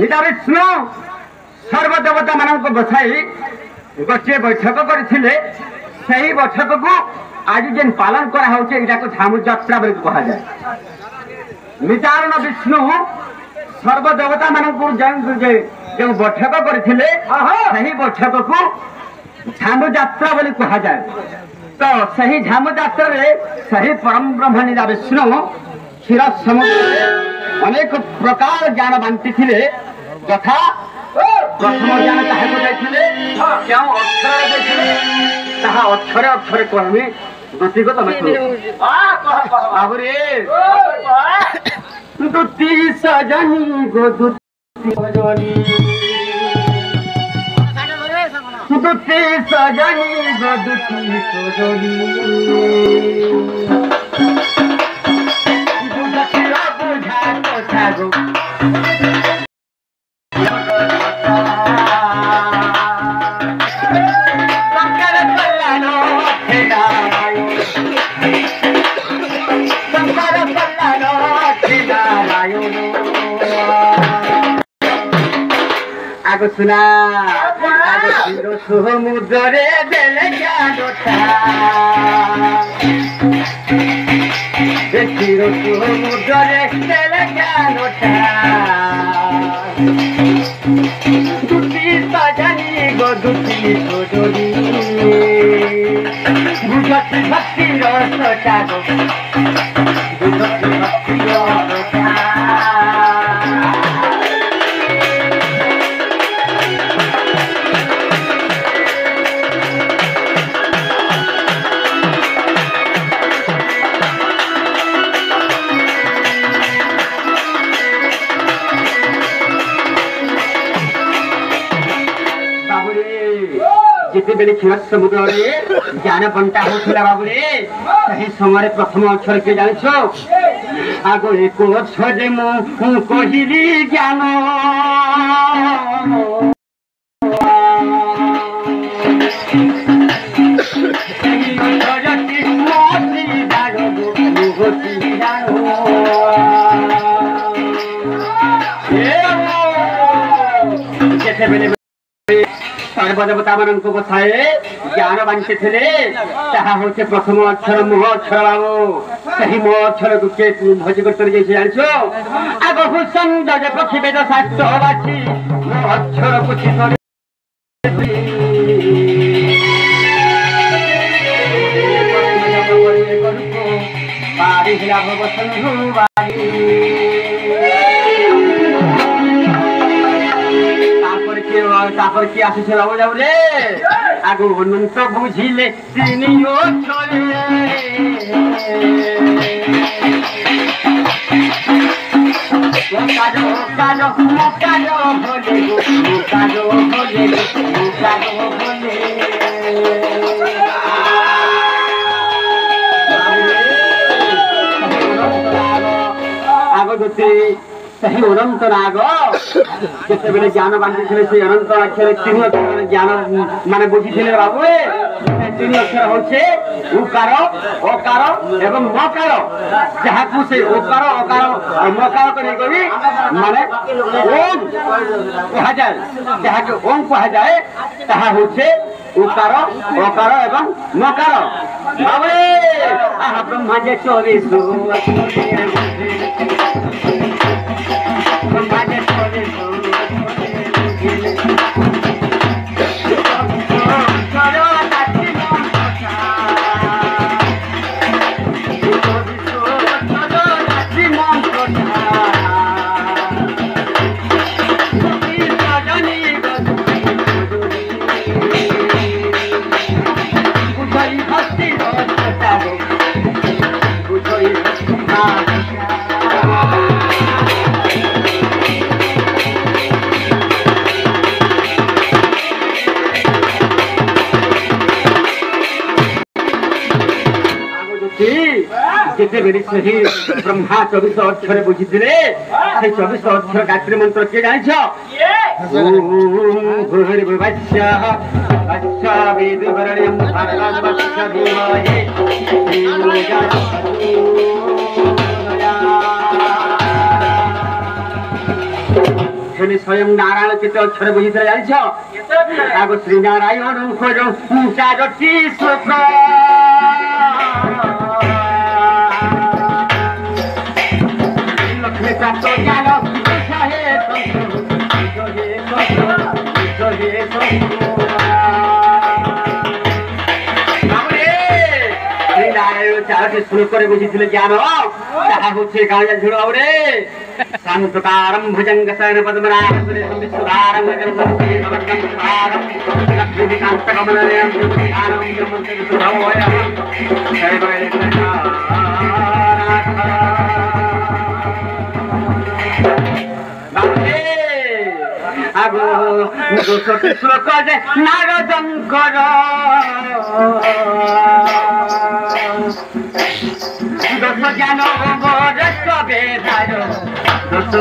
ନିଜ ବିଷ୍ଣୁ ସର୍ବଦେବତା ମାନଙ୍କୁ ବସାଇ ଗୋଟିଏ ବୈଠକ କରିଥିଲେ। ସେହି ବୈଠକକୁ ଆଜି ଯେନ୍ ପାଳନ କରାହଉଛି ଏଇଟାକୁ ଝାମୁ ଯାତ୍ରା ବୋଲି କୁହାଯାଏ। ନିଜାରଣ ବିଷ୍ଣୁ ସର୍ବଦେବତା ମାନଙ୍କୁ ଯେଉଁ ବୈଠକ କରିଥିଲେ ସେହି ବୈଠକକୁ ଝାମୁ ଯାତ୍ରା ବୋଲି କୁହାଯାଏ। ତ ସେହି ଝାମୁ ଯାତ୍ରାରେ ସେହି ପରମ ବ୍ରହ୍ମ ନିଜ ବିଷ୍ଣୁ କ୍ଷୀର ସମୁଦ୍ରରେ ଅନେକ ପ୍ରକାର ଜ୍ଞାନ ବାଣ୍ଟିଥିଲେ। ଯଥା ପ୍ରଥମ ଜ୍ଞାନ ତାହାକୁ ଦେଇଥିଲେ, କେଉଁ ଅକ୍ଷର ଦେଇଥିଲେ ତାହା ଅକ୍ଷରେ ଅକ୍ଷରେ କହିବି ଦୁତିକ ତମେ ଆହୁରି ଦୁତି ସଜନି ଗୋ ଦୁତି ସଜନି ଦୁତି ସଜନି ଗୋ ଦୁତି ସଜନି ବୁଝା କଥା ଗো आगो सुना आगो शिरो समुद्रे देले जाडोटा शिरो समुद्रे देले जाडोटा दुती सजनी गो दुती सजनी बुझती भक्ति रसटा गो बुझती भक्ति रसटा जितेबेले क्षीर समुद्र ज्ञान बंटा होता बाबुरे सही समय प्रथम अक्षर के जान आगो एक अक्षर कहली ज्ञान जितेबेले सर्वदेवता मान बसाए ज्ञान बांटी थे हूँ प्रथम अक्षर मुह अक्षर बाबू सही मुह अक्षर को भोज कर जान आग भूषण पक्षी वेद शास्त्र बासी मुह अक्षर पुथि किए आसुचे बाबू जाऊ रे आगो अनंत बुझिले आगो दुती सही अनंत नाग जितेबेले ज्ञान बांटी से अनंत अक्षर तीन अक्षर ज्ञान माने बुझी बाबू तीन अक्षर हूँ उकार अकार एवं मकार जहाँ से उकार अकार और मकार को माने ओम कह जाए जहाँ के ओम कह जाए ताहा हूँ उकार अकार एवं मकार बाबू आहा ब्रह्मा जे 24 जितेबेले सही ब्रह्मा 24 अक्षर बुझी 24 अक्षर गायत्री मंत्र किए जान भूर्भुवस्सः ସେଠି ସ୍ୱୟଂ ନାରାୟଣ କେତେ ଅକ୍ଷର ବୁଝିଥିଲେ ଜାଣିଛ? ଆଗ ଶ୍ରୀ ନାରାୟଣଙ୍କର 4ଟି ଶ୍ଲୋକ ଲକ୍ଷ୍ମୀ ପ୍ରାପ୍ତ ଜ୍ଞାନ चारोटी श्लोक बुझी ज्ञान ताहा होच्छे गाया झुड़ आवरे शांतकारम भुजंग शयन पद्मनाभ सुधारम गणपति भवतम सुधारम लक्ष्मी कांत कमलनयन ज्ञानम ब्रह्मते सुधवयम जय जय आगो दोषटी श्लोक जे नारदंकर दोष ज्ञान रस बेधार दोष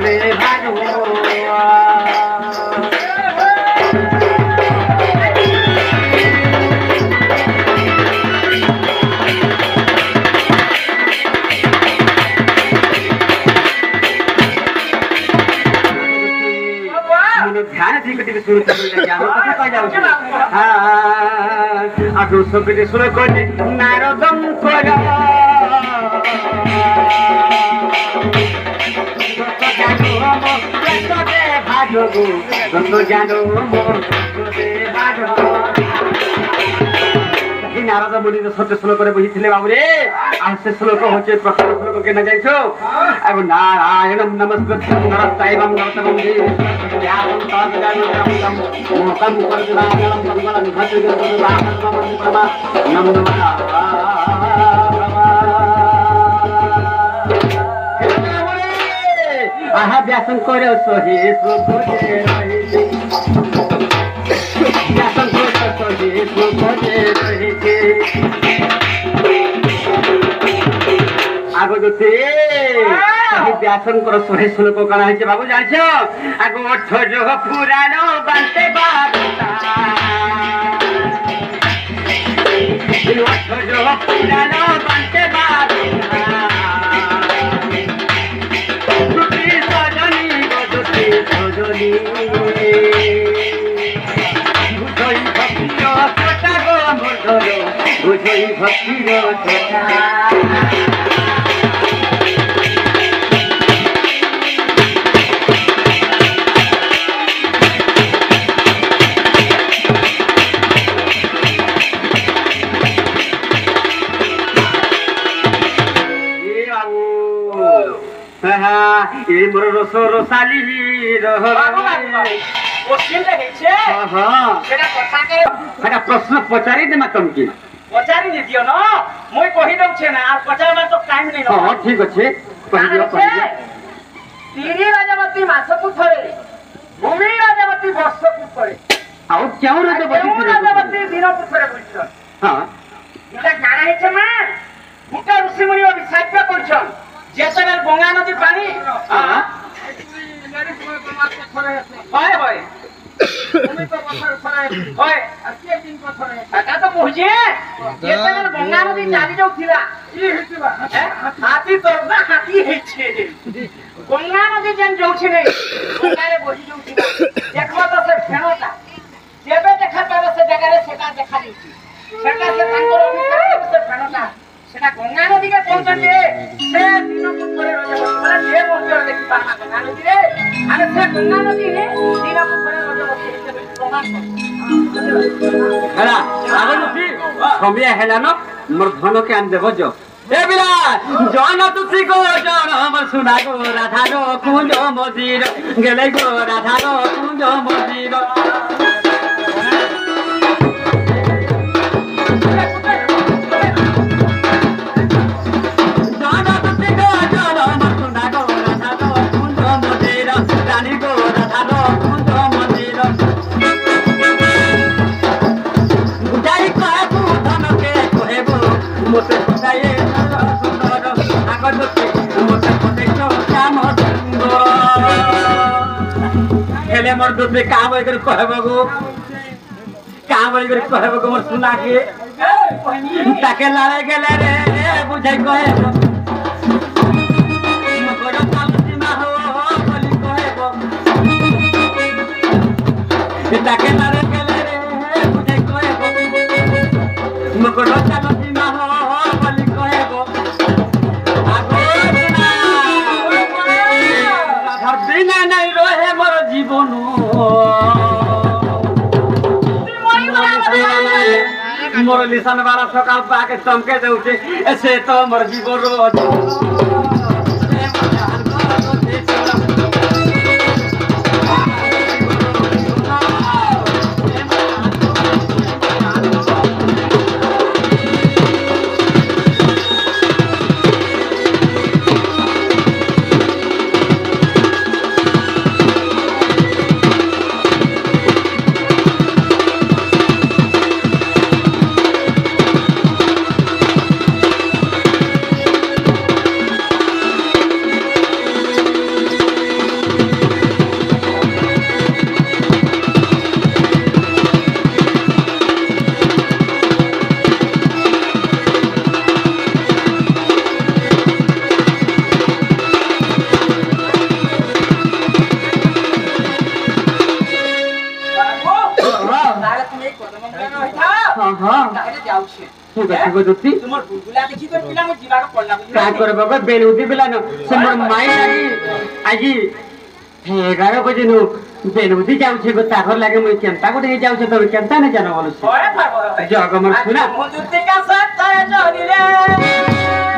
बेधार ध्यान थी कटी शुरू ज्ञान कथा कह जाऊ आ दोष कटी शुरू कर नारदम कर नारद मुनि सत्य श्लोक बुझी बाबूरे आ से श्लोक होचे प्रथम श्लोक के न जाइछो अब नारायणम नमस्कृत्यं नरस्तायवं नरतमं देवं तादगानं मोकं परदानं मंगलं भद्रगं नमो नमः आहा व्यासन करे सोहे श्लोक जे व्यासन करे सोहे श्लोक जे आगो जोते व्यासन कर सोहे श्लोक कण है बाबू जान्छ आगो ओठ जो पुराण बांटे बाबा ओठ जो पुराण बांटे बाबा सुती सजनी गोदती सजनी बुझई भक्ति छोटा गो मोर बुझई भक्ति छोटा ए मोर रस रसाली प्रश्न पचारि देमा तुमकी पचारि दियो न मोय कहि दउ छे ना और पचारबा तो टाइम नै न हां ठीक अछि कहि दियो तीरी राजवती मासकु थरे भूमि राजवती वर्षकु थरे आ क्यों राजवती दिनकु थरे बुझछ हां इटा गाना है छे मां मुका ऋषि मुनि विसाख्य करछन जेतबेल गंगा नदी पानी हां होय होय भूमि को पत्थर थरे होय अके दिन को थरे आता तो पहुंचे जेतबेल गंगा नदी चाली जाउ थिला ई हेतिबा हाथी तोरना हाथी हे छे गंगा नदी जेन जाउ छे नै गंगा रे बही जाउ थिला देखबा तो से फेणोटा जेबे देखा पाबे से जगह रे सेटा देखा दिछि सेटा से तांकर अभिषेक से फेणोटा सेटा गंगा नदी के पहुंचन जे से दिन पुत्रे रजबती जे मंदिर देखि पाना गंगा नदी रे आने से गंगा नदी ने दिन पुत्रे रजबती से प्रमाण हला आगो नुसी समय हेला न मोर धन के आन देबो जो ए बिला जन तुसी को जन हमर सुना गो राधा रो कुंज मदिर गेलै गो राधा रो कुंज मदिर हेले मोर दूसरे काम कर कहबगो काम कर कहबगो मोर सुना के ताके लारे गेले रे बुझाई कहे मगर काल सीमा हो बोली ডাকে মারে গেলে রে বুঝে কহেব মুকুট চালো সীমা হ বলি কহেব রাধার বিনা নাই রহে মোর জীবন মোর লিসান বারা সকাল পাকে চমকে দেউছে সে তো মোর জীবন बेलुदी बेलान से मोर माई नाही आज 11 बजे नु बेलुदी जाउछे गो ताखर लागे मुई केनता को देखे जाउछे तो केनता न जानो बोलछ जग मोर सुना मुजुते का साथ जहरी रे